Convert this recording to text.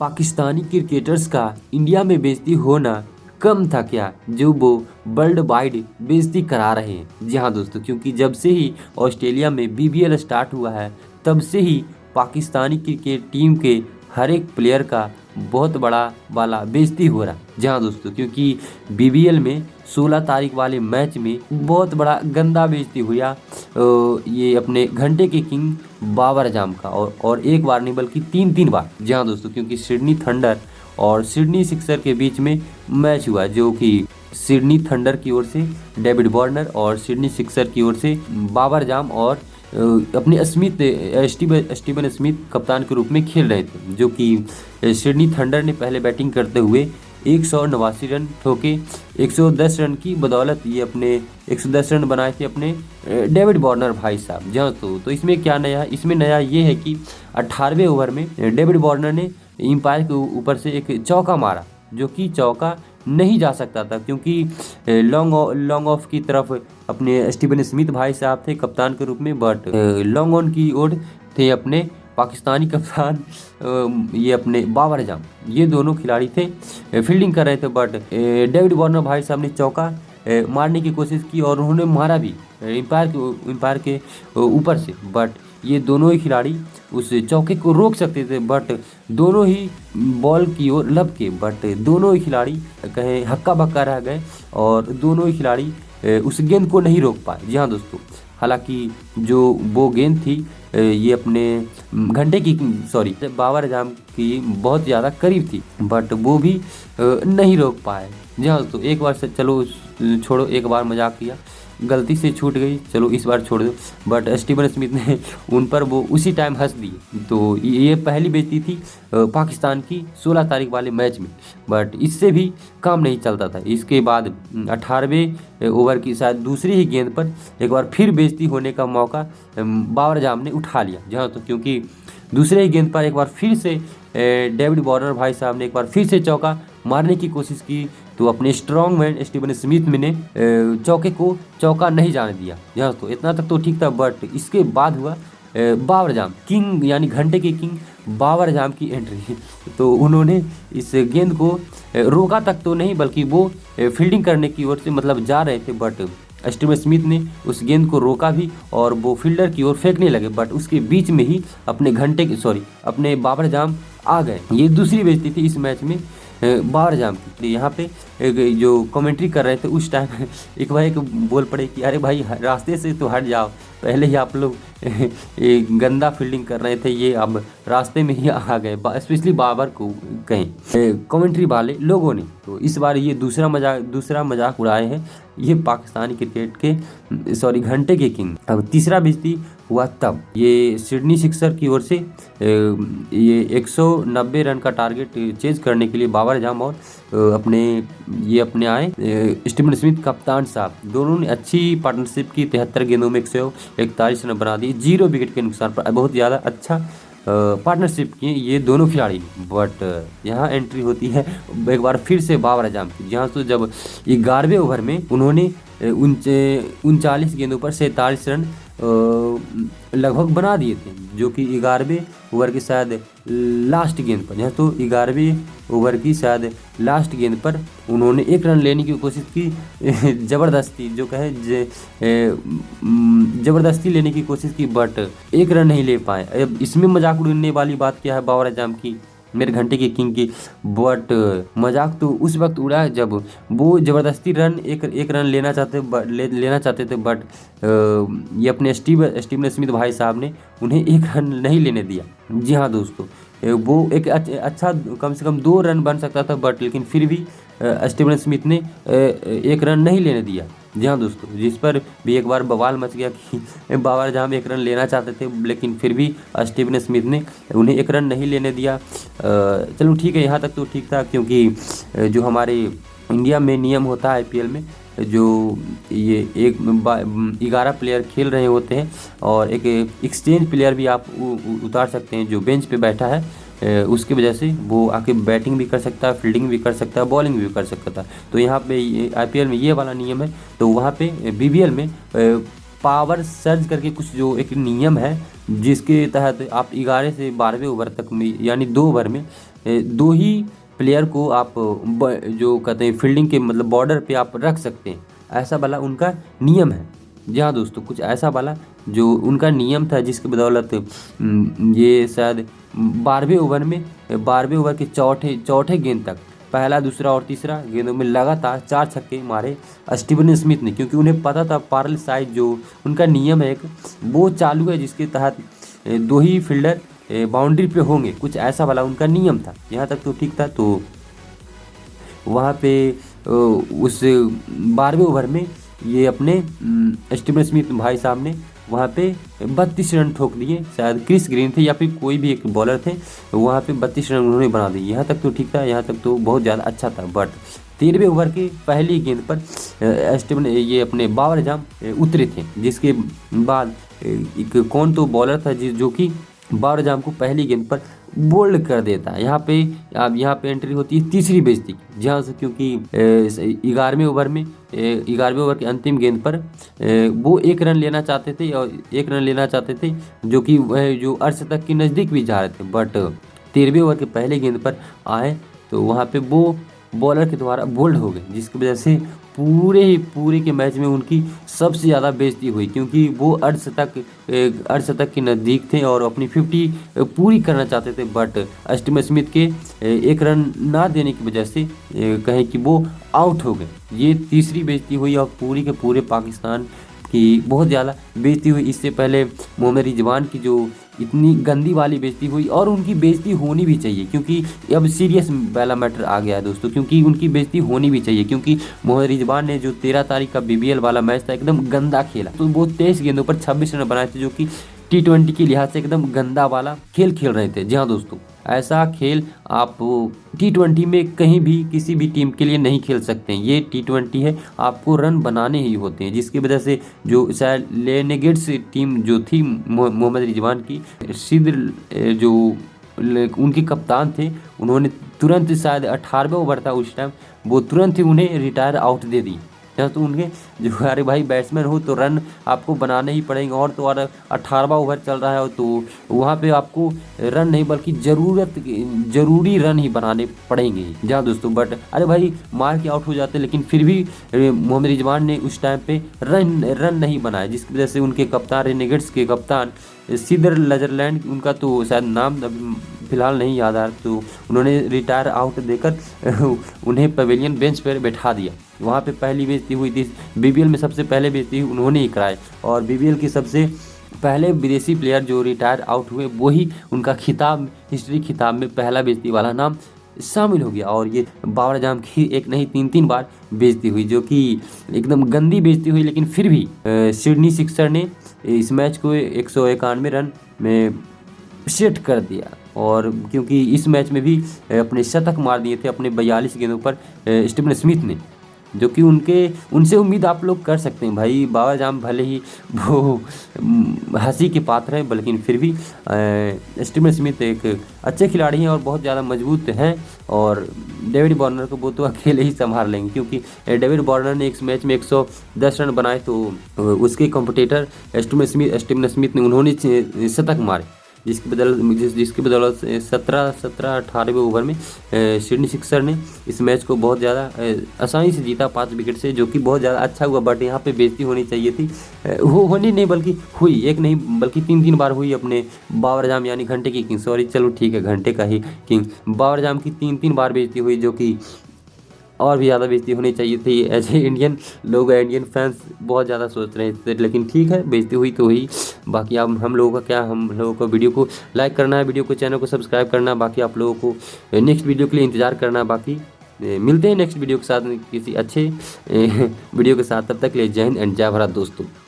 Pakistani cricketers का India में बेइज्जती होना कम था क्या, जो वो वर्ल्ड वाइड बेइज्जती करा रहे हैं। जी हाँ दोस्तों, क्योंकि जब से ही ऑस्ट्रेलिया में बीबीएल स्टार्ट हुआ है तब से ही पाकिस्तानी क्रिकेट टीम के हर एक प्लेयर का बहुत बड़ा वाला बेइज्जती हो रहा है। जी हाँ दोस्तों, क्योंकि बीबीएल में 16 तारीख वाले मैच में बहुत बड़ा गंदा बेइज्जती हुआ ये अपने घंटे के किंग बाबर आजम का, और एक बार नहीं बल्कि तीन तीन बार। जी हाँ दोस्तों, क्योंकि सिडनी थंडर और सिडनी सिक्सर के बीच में मैच हुआ, जो कि सिडनी थंडर की ओर से डेविड वार्नर और सिडनी सिक्सर की ओर से बाबर आजम और अपने स्टीवन स्मिथ कप्तान के रूप में खेल रहे थे, जो कि सिडनी थंडर ने पहले बैटिंग करते हुए 189 रन ठोके। 110 रन की बदौलत ये अपने 110 रन बनाए थे अपने डेविड वार्नर भाई साहब। जहाँ तो इसमें क्या नया है, इसमें नया ये है कि 18वें ओवर में डेविड वार्नर ने एम्पायर के ऊपर से एक चौका मारा, जो कि चौका नहीं जा सकता था, क्योंकि लॉन्ग ऑफ की तरफ अपने स्टीवन स्मिथ भाई साहब थे कप्तान के रूप में, बट लॉन्ग ऑन की ओर थे अपने पाकिस्तानी कप्तान ये अपने बाबर आजम। ये दोनों खिलाड़ी थे, फील्डिंग कर रहे थे, बट डेविड वार्नर भाई साहब ने चौका मारने की कोशिश की और उन्होंने मारा भी एम्पायर के ऊपर से, बट ये दोनों ही खिलाड़ी उस चौके को रोक सकते थे, बट दोनों ही बॉल की ओर लपके, बट दोनों ही खिलाड़ी कहें हक्का बक्का रह गए और दोनों ही खिलाड़ी उस गेंद को नहीं रोक पाए। जी हाँ दोस्तों, हालांकि जो वो गेंद थी ये अपने घंटे की बाबर आजम की बहुत ज़्यादा करीब थी, बट वो भी नहीं रोक पाए। जी हाँ दोस्तों, एक बार से चलो छोड़ो, एक बार मजाक किया, गलती से छूट गई, चलो इस बार छोड़ दो, बट स्टीवन स्मिथ ने उन पर वो उसी टाइम हंस दिए। तो ये पहली बेइज्जती थी पाकिस्तान की 16 तारीख वाले मैच में, बट इससे भी काम नहीं चलता था। इसके बाद 18वें ओवर की शायद दूसरी ही गेंद पर एक बार फिर बेइज्जती होने का मौका बाबर आजम ने उठा लिया। जहाँ तो क्योंकि दूसरे ही गेंद पर एक बार फिर से डेविड वार्नर भाई साहब ने एक बार फिर से चौका मारने की कोशिश की, तो अपने स्ट्रॉन्ग मैन स्टीवन स्मिथ ने चौके को चौका नहीं जाने दिया। यहाँ तो इतना तक तो ठीक था, बट इसके बाद हुआ बाबर आजम किंग यानी घंटे के किंग बाबर आजम की एंट्री। तो उन्होंने इस गेंद को रोका तक तो नहीं, बल्कि वो फील्डिंग करने की ओर से मतलब जा रहे थे, बट स्टीवन स्मिथ ने उस गेंद को रोका भी और वो फील्डर की ओर फेंकने लगे, बट उसके बीच में ही अपने बाबर आजम आ गए। ये दूसरी बेइज्जती थी इस मैच में बाबर आजम की। यहाँ पे जो कमेंट्री कर रहे थे उस टाइम एक भाई बोल पड़े कि अरे भाई रास्ते से तो हट जाओ, पहले ही आप लोग गंदा फील्डिंग कर रहे थे, ये अब रास्ते में ही आ गए, स्पेशली बाबर को कहें कमेंट्री वाले लोगों ने। तो इस बार ये दूसरा मजाक उड़ाए हैं ये पाकिस्तानी क्रिकेट के घंटे के किंग। अब तीसरा बेइज्जती हुआ तब ये सिडनी सिक्सर की ओर से ये 190 रन का टारगेट चेज करने के लिए बाबर आजम और अपने आए स्टीवन स्मिथ कप्तान साहब, दोनों ने अच्छी पार्टनरशिप की। 73 गेंदों में 141 रन बना दिए, 0 विकेट के नुकसान पर। बहुत ज़्यादा अच्छा पार्टनरशिप की ये दोनों खिलाड़ी, बट यहाँ एंट्री होती है एक बार फिर से बाबर आजम की। जहाँ तो जब 11वें ओवर में उन्होंने 39 गेंदों पर 47 रन लगभग बना दिए थे, जो कि 11वें ओवर की शायद लास्ट गेंद पर। यहाँ तो 11वें ओवर की शायद लास्ट गेंद पर उन्होंने 1 रन लेने की कोशिश की, ज़बरदस्ती लेने की कोशिश की, बट 1 रन नहीं ले पाए। अब इसमें मजाक उड़ाने वाली बात क्या है बाबर आजम की, मेरे घंटे के किंग की, बट मजाक तो उस वक्त उड़ा जब वो ज़बरदस्ती एक रन लेना चाहते थे, बट ये अपने स्टीवन स्मिथ भाई साहब ने उन्हें 1 रन नहीं लेने दिया। जी हाँ दोस्तों, वो एक अच्छा कम से कम 2 रन बन सकता था, बट लेकिन फिर भी स्टीवन स्मिथ ने 1 रन नहीं लेने दिया। जी हाँ दोस्तों, जिस पर भी एक बार बवाल मच गया कि बाबर आजम 1 रन लेना चाहते थे, लेकिन फिर भी स्टीवन स्मिथ ने उन्हें 1 रन नहीं लेने दिया। चलो ठीक है, यहाँ तक तो ठीक था, क्योंकि जो हमारे इंडिया में नियम होता है आईपीएल में, जो ये 11 प्लेयर खेल रहे होते हैं और एक एक्सचेंज प्लेयर भी आप उतार सकते हैं जो बेंच पे बैठा है, उसकी वजह से वो आके बैटिंग भी कर सकता है, फील्डिंग भी कर सकता है, बॉलिंग भी कर सकता है। तो यहाँ पे आईपीएल में ये वाला नियम है, तो वहाँ पे बीबीएल में पावर सर्ज करके कुछ जो एक नियम है, जिसके तहत आप 11 से 12वें ओवर तक में यानी 2 ओवर में दो ही प्लेयर को आप जो कहते हैं फील्डिंग के मतलब बॉर्डर पे आप रख सकते हैं, ऐसा वाला उनका नियम है। जी हाँ दोस्तों, कुछ ऐसा वाला जो उनका नियम था जिसकी बदौलत ये शायद 12वें ओवर में 12वें ओवर के चौथे गेंद तक पहला, दूसरा और तीसरा गेंदों में लगातार 4 छक्के मारे स्टीवन स्मिथ ने, क्योंकि उन्हें पता था पार्ल साइड जो उनका नियम है एक वो चालू है जिसके तहत दो ही फील्डर बाउंड्री पे होंगे, कुछ ऐसा वाला उनका नियम था। यहाँ तक तो ठीक था। तो वहाँ पे उस 12वें ओवर में ये अपने स्टीवन स्मिथ भाई साहब ने वहाँ पे 32 रन ठोक दिए, शायद क्रिस ग्रीन थे या फिर कोई भी एक बॉलर थे, वहाँ पे 32 रन उन्होंने बना दिए। यहाँ तक तो ठीक था, यहाँ तक तो बहुत ज़्यादा अच्छा था। बट 13वें ओवर की पहली गेंद पर स्टीवन ये अपने बाबर आजम उतरे थे, जिसके बाद एक कौन तो बॉलर था जो कि बाबर आजम को पहली गेंद पर बोल्ड कर देता है। यहाँ पे अब यहाँ पे एंट्री होती है तीसरी बेइज्जती, जहाँ से क्योंकि 11वें ओवर में 11वें ओवर के अंतिम गेंद पर वो 1 रन लेना चाहते थे और 1 रन लेना चाहते थे जो कि वह जो अर्धशतक के नज़दीक भी जा रहे थे। बट 13वें ओवर के पहले गेंद पर आए तो वहाँ पे वो बॉलर के द्वारा बोल्ड हो गए, जिसकी वजह से पूरे के मैच में उनकी सबसे ज़्यादा बेइज्जती हुई, क्योंकि वो अर्धशतक के नज़दीक थे और अपनी 50 पूरी करना चाहते थे। बट स्टीवन स्मिथ के 1 रन ना देने की वजह से कहें कि वो आउट हो गए। ये तीसरी बेइज्जती हुई और पूरी के पूरे पाकिस्तान की बहुत ज़्यादा बेइज्जती हुई। इससे पहले मोहम्मद रिजवान की जो इतनी गंदी वाली बेइज्जती हुई, और उनकी बेइज्जती होनी भी चाहिए, क्योंकि अब सीरियस वाला मैटर आ गया है दोस्तों, क्योंकि उनकी बेइज्जती होनी भी चाहिए। क्योंकि मोहम्मद रिजवान ने जो 13 तारीख का BBL वाला मैच था एकदम गंदा खेला, तो वो 23 गेंदों पर 26 रन बनाए थे, जो कि T20 के लिहाज से एकदम गंदा वाला खेल खेल रहे थे। जी हाँ दोस्तों, ऐसा खेल आप T20 में कहीं भी किसी भी टीम के लिए नहीं खेल सकते हैं। ये T20 है, आपको रन बनाने ही होते हैं, जिसकी वजह से जो शायद लेनेगेट्स टीम जो थी मोहम्मद रिजवान की, सिद्र जो उनके कप्तान थे, उन्होंने तुरंत शायद 18वां ओवर था उस टाइम, वो तुरंत ही उन्हें रिटायर आउट दे दी। तो उनके जो अरे भाई बैट्समैन हो तो रन आपको बनाने ही पड़ेंगे, और तो और 18वां ओवर चल रहा है तो वहाँ पे आपको रन नहीं बल्कि ज़रूरी रन ही बनाने पड़ेंगे। जहाँ दोस्तों, बट अरे भाई मार के आउट हो जाते, लेकिन फिर भी मोहम्मद रिजवान ने उस टाइम पे रन नहीं बनाए, जिसकी वजह से उनके कप्तान रेनेगेट्स के कप्तान सिदर लजरलैंड, उनका तो शायद नाम फिलहाल नहीं याद आ रहा, तो उन्होंने रिटायर आउट देकर उन्हें पवेलियन बेंच पर बैठा दिया। वहाँ पे पहली बेइज्जती हुई थी BBL में, सबसे पहले बेइज्जती उन्होंने ही कराई, और BBL की सबसे पहले विदेशी प्लेयर जो रिटायर आउट हुए वही उनका खिताब, हिस्ट्री खिताब में पहला बेइज्जती वाला नाम शामिल हो गया। और ये बाबर आजम की एक नहीं 3 बार बेइज्जती हुई, जो कि एकदम गंदी बेइज्जती हुई, लेकिन फिर भी सिडनी सिक्सर ने इस मैच को 191 रन में सेट कर दिया। और क्योंकि इस मैच में भी अपने शतक मार दिए थे अपने 42 गेंदों पर स्टीवन स्मिथ ने, जो कि उनसे उम्मीद आप लोग कर सकते हैं। भाई बाबर आजम भले ही वो हंसी के पात्र हैं, लेकिन फिर भी स्टीवन स्मिथ एक अच्छे खिलाड़ी हैं और बहुत ज़्यादा मजबूत हैं, और डेविड वार्नर को वो तो अकेले ही संभाल लेंगे, क्योंकि डेविड वार्नर ने इस मैच में 110 रन बनाए, तो उसके कॉम्पिटिटर स्टीवन स्मिथ ने उन्होंने शतक मारे, जिसकी बदौलत 18वें ओवर में सिडनी सिक्सर ने इस मैच को बहुत ज़्यादा आसानी से जीता 5 विकेट से, जो कि बहुत ज़्यादा अच्छा हुआ। बट यहाँ पे बेइज्जती होनी चाहिए थी, होनी नहीं बल्कि हुई, एक नहीं बल्कि 3 बार हुई अपने बाबर आजम यानी घंटे की किंग, सॉरी चलो ठीक है घंटे का ही किंग, बाबर आजम की 3 बार बेइज्जती हुई, जो कि और भी ज़्यादा बेइज्जती होनी चाहिए थी। ऐसे इंडियन लोग, इंडियन फैंस बहुत ज़्यादा सोच रहे थे, लेकिन ठीक है बेइज्जती हुई तो हुई। बाकी अब हम लोगों का क्या, हम लोगों को वीडियो को लाइक करना है, वीडियो को चैनल को सब्सक्राइब करना है, बाकी आप लोगों को नेक्स्ट वीडियो के लिए इंतज़ार करना है। बाकी मिलते हैं नेक्स्ट वीडियो के साथ किसी अच्छे वीडियो के साथ, तब तक के लिए जय हिंद एंड जय भारत दोस्तों।